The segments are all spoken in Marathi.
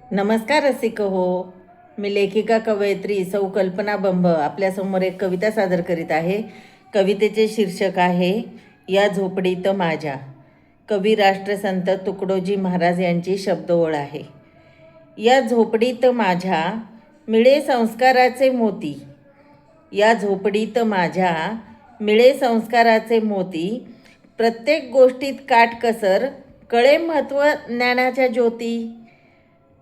नमस्कार रसिक हो. मी लेखिका कवयित्री सौ कल्पना बंब आपल्यासमोर एक कविता सादर करीत आहे. कवितेचे शीर्षक आहे या झोपडीत माझ्या. कवी राष्ट्रसंत तुकडोजी महाराज यांची शब्दओळ आहे. या झोपडीत माझ्या मिळे संस्काराचे मोती. या झोपडीत माझ्या मिळे संस्काराचे मोती. प्रत्येक गोष्टीत काटकसर कळे महत्त्व ज्ञानाच्या ज्योती.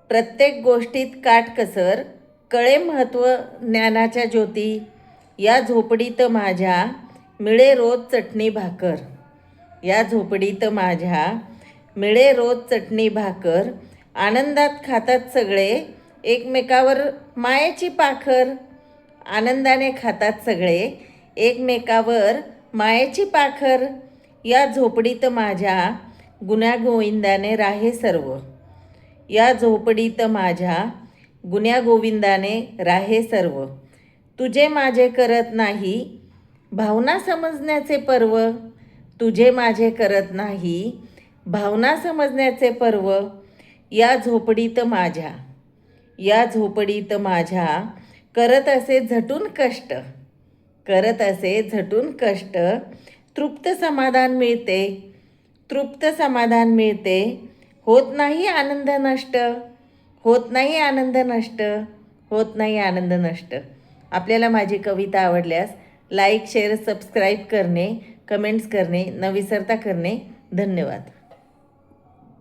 प्रत्येक गोष्टीत काटकसर कळे महत्त्व ज्ञानाच्या ज्योती. या झोपडीत माझ्या मिळे रोज चटणी भाकर. या झोपडीत माझ्या मिळे रोज चटणी भाकर. आनंदात खातात सगळे एकमेकावर मायेची पाखर. आनंदाने खातात सगळे एकमेकावर मायेची पाखर. या झोपडीत माझ्या गुण्यागोविंदाने राहे सर्व. या झोपडीत माझ्या गुण्यागोविंदाने राहे सर्व. तुझे माझे करत नाही भावना समजण्याचे पर्व. तुझे माझे करत नाही भावना समजण्याचे पर्व. या झोपडीत माझ्या या झोपडीत माझ्या करत असे झटून कष्ट. करत असे झटून कष्ट. तृप्त समाधान मिळते. तृप्त समाधान मिळते. होत नाही आनंद नष्ट. होत नाही आनंद नष्ट. होत नाही आनंद नष्ट. आपल्याला माझी कविता आवडल्यास लाईक शेअर सबस्क्राईब करणे, कमेंट्स करणे न विसरता करणे. धन्यवाद.